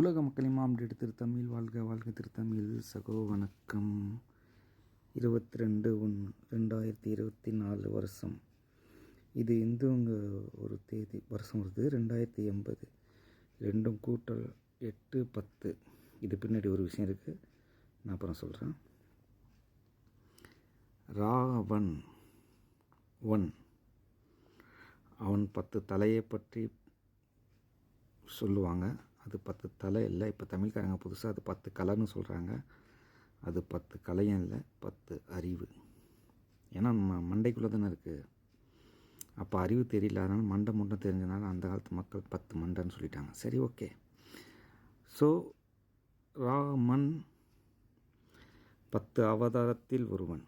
உலக மக்களின் மாம்டேட் திருத்தமிழ் வாழ்க வாழ்க திருத்தமிழ் சகோ வணக்கம். 22/1/2024 வருஷம். இது இந்துங்க ஒரு தேதி வருஷம் வருது 2080. 2 கூட்டல் 8 10. இது பின்னாடி ஒரு விஷயம் இருக்குது, நான் அப்புறம் சொல்கிறேன். ராவன் அவன் 10 தலையை பற்றி சொல்லுவாங்க. அது 10 தலை இல்லை, இப்போ தமிழ்காரங்க புதுசாக அது 10 கலைன்னு சொல்கிறாங்க. அது 10 கலையும் இல்லை, 10 அறிவு. ஏன்னா மண்டைக்குள்ளே தானே இருக்குது. அப்போ அறிவு தெரியல, அதனால் மண்டை தெரிஞ்சனால அந்த காலத்து மக்கள் 10 மண்டைன்னு சொல்லிட்டாங்க. சரி, ஓகே. ஸோ ராமன் 10 அவதாரத்தில் ஒருவன்.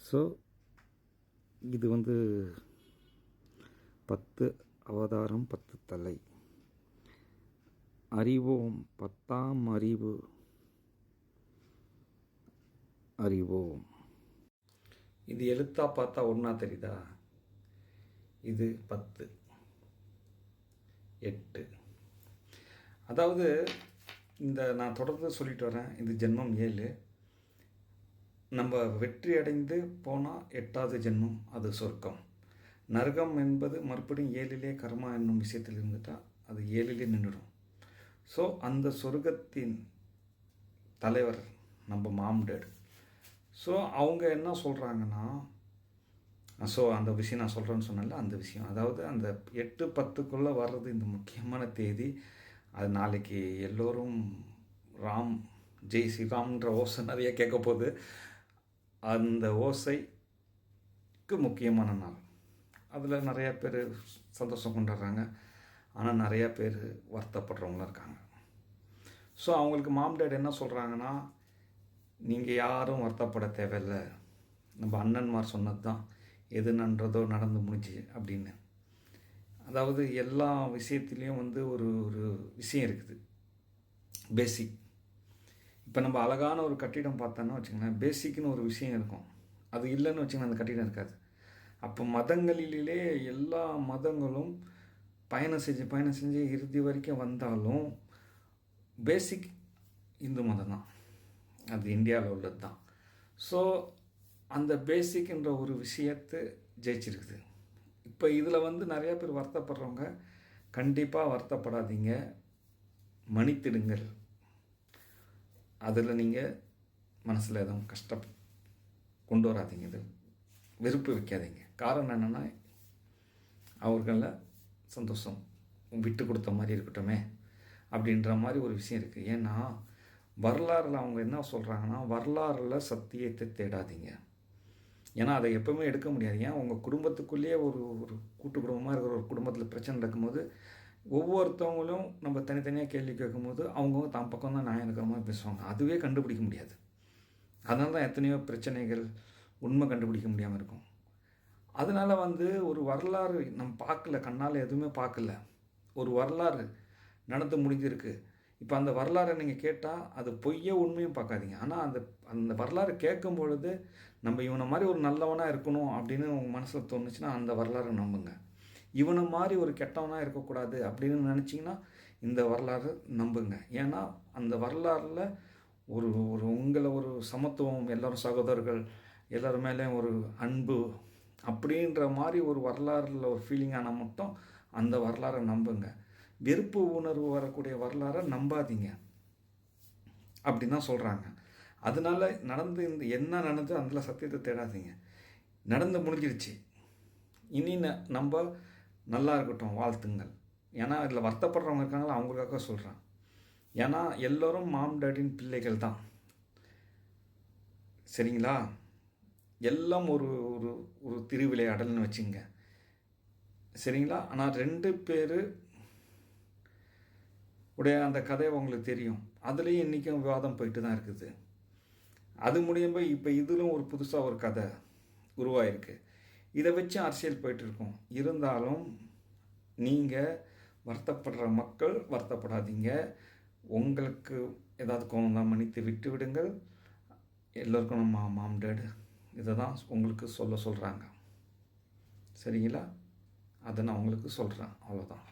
ஸோ இது 10 அவதாரம், 10 தலை. அறிவோம், 10ஆம் அறிவோம். இது எழுத்தா பார்த்தா ஒன்றா தெரியுதா? இது 10 8. அதாவது நான் தொடர்ந்து சொல்லிட்டு வரேன், இது ஜென்மம் 7. நம்ம வெற்றி அடைந்து போனால் 8வது ஜென்மம், அது சொர்க்கம். நரகம் என்பது மறுபடியும் 7லே கர்மா என்னும் விஷயத்தில் இருந்துட்டால் அது 7லே நின்றுடும். ஸோ அந்த சொர்க்கத்தின் தலைவர் நம்ம மாம்டேட். ஸோ அவங்க என்ன சொல்கிறாங்கன்னா, ஸோ அந்த விஷயம் நான் சொல்கிறேன்னு சொன்னால அந்த விஷயம், அதாவது அந்த 8-10க்குள்ளே வர்றது இந்த முக்கியமான தேதி. அது நாளைக்கு எல்லோரும் ராம் ஜெய் ஸ்ரீராம்ன்ற ஓசை நிறைய கேட்க போகுது. அந்த ஓசைக்கு முக்கியமான நாள். அதில் நிறையா பேர் சந்தோஷம் கொண்டாடுறாங்க, ஆனால் நிறையா பேர் வருத்தப்படுறவங்களும் இருக்காங்க. ஸோ அவங்களுக்கு மாம்டேட் என்ன சொல்கிறாங்கன்னா, நீங்கள் யாரும் வருத்தப்பட தேவையில்லை, நம்ம அண்ணன்மார் சொன்னது தான், எது நன்றதோ நடந்து முடிஞ்சு அப்படின்னு. அதாவது எல்லா விஷயத்துலேயும் ஒரு ஒரு விஷயம் இருக்குது, பேசிக். இப்போ நம்ம அழகான ஒரு கட்டிடம் பார்த்தோன்னா வச்சுக்கோங்களேன், பேசிக்னு ஒரு விஷயம் இருக்கும். அது இல்லைன்னு வச்சுக்கோங்களேன், அந்த கட்டிடம் இருக்காது. அப்போ மதங்களிலே எல்லா மதங்களும் பயணம் செஞ்சு இறுதி வரைக்கும் வந்தாலும் பேசிக் இந்து மதம் தான், அது இந்தியாவில் உள்ளது தான். ஸோ அந்த பேசிக்ன்ற ஒரு விஷயத்தை ஜெயிச்சிருக்குது. இப்போ இதில் நிறையா பேர் வருத்தப்படுறவங்க, கண்டிப்பாக வருத்தப்படாதீங்க, மன்னித்திடுங்கள். அதில் நீங்கள் மனசில் எதுவும் கஷ்டம் கொண்டு வராதிங்க, இது வெறுப்பு வைக்காதீங்க. காரணம் என்னென்னா, அவர்களை சந்தோஷம் விட்டு கொடுத்த மாதிரி இருக்கட்டுமே அப்படின்ற மாதிரி ஒரு விஷயம் இருக்குது. ஏன்னா வரலாறில் அவங்க என்ன சொல்கிறாங்கன்னா, வரலாறில் சத்தியத்தை தேடாதீங்க. ஏன்னா அதை எப்போவுமே எடுக்க முடியாது. ஏன் உங்கள் குடும்பத்துக்குள்ளேயே ஒரு ஒரு கூட்டு குடும்பமாக இருக்கிற ஒரு குடும்பத்தில் பிரச்சனை நடக்கும்போது ஒவ்வொருத்தவங்களும் நம்ம தனித்தனியாக கேள்வி கேட்கும்போது அவங்க தான் பக்கம் தான் நியாயம் இருக்கிற மாதிரி பேசுவாங்க. அதுவே கண்டுபிடிக்க முடியாது. அதனால தான் எத்தனையோ பிரச்சனைகள் உண்மை கண்டுபிடிக்க முடியாமல் இருக்கும். அதனால் ஒரு வரலாறு நம்ம பார்க்கல, கண்ணால் எதுவுமே பார்க்கல, ஒரு வரலாறு நடந்து முடிஞ்சிருக்கு. இப்போ அந்த வரலாறை நீங்கள் கேட்டால் அது பொய்யே உண்மையும் பார்க்காதீங்க. ஆனால் அந்த வரலாறு கேட்கும் பொழுது நம்ம இவனை மாதிரி ஒரு நல்லவனாக இருக்கணும் அப்படின்னு உங்கள் மனசில் தோணுச்சுன்னா அந்த வரலாறை நம்புங்க. இவனை மாதிரி ஒரு கெட்டவனாக இருக்கக்கூடாது அப்படின்னு நினச்சிங்கன்னா இந்த வரலாறு நம்புங்க. ஏன்னா அந்த வரலாறில் ஒரு ஒரு உங்களை ஒரு சமத்துவம், எல்லோரும் சகோதரர்கள், எல்லோரும் மேலே ஒரு அன்பு அப்படின்ற மாதிரி ஒரு வரலாறில் ஒரு ஃபீலிங்கான மட்டும் அந்த வரலாறை நம்புங்க. வெறுப்பு உணர்வு வரக்கூடிய வரலாறை நம்பாதீங்க அப்படின்னு தான் சொல்கிறாங்க. அதனால என்ன நடந்து அதில் சத்தியத்தை தேடாதீங்க. நடந்து முடிஞ்சிருச்சு, இனி நம்ம நல்லா இருக்கட்டும், வாழ்த்துங்கள். ஏன்னா இதில் வருத்தப்படுறவங்க இருக்காங்களா, அவங்களுக்காக சொல்கிறேன். ஏன்னா எல்லோரும் மாம் டாடின் பிள்ளைகள் தான், சரிங்களா? எல்லாம் ஒரு ஒரு ஒரு திருவிளையாடல்னு வச்சுங்க, சரிங்களா? ஆனால் 2 பேர் உடைய அந்த கதை உங்களுக்கு தெரியும். அதுலேயும் இன்றைக்கும் விவாதம் போயிட்டு தான் இருக்குது. அது முடியும்போது இப்போ இதிலும் ஒரு புதுசாக ஒரு கதை உருவாயிருக்கு. இதை வச்சு அரசியல் போயிட்டுருக்கோம். இருந்தாலும் நீங்கள் வருத்தப்படுற மக்கள் வருத்தப்படாதீங்க. உங்களுக்கு ஏதாவது கோவம் தான் மன்னித்து விட்டு விடுங்கள். எல்லோருக்கும் நம்ம மாம்டேட் இதை தான் உங்களுக்கு சொல்கிறாங்க, சரிங்களா? அதை நான் உங்களுக்கு சொல்கிறேன், அவ்வளோதான்.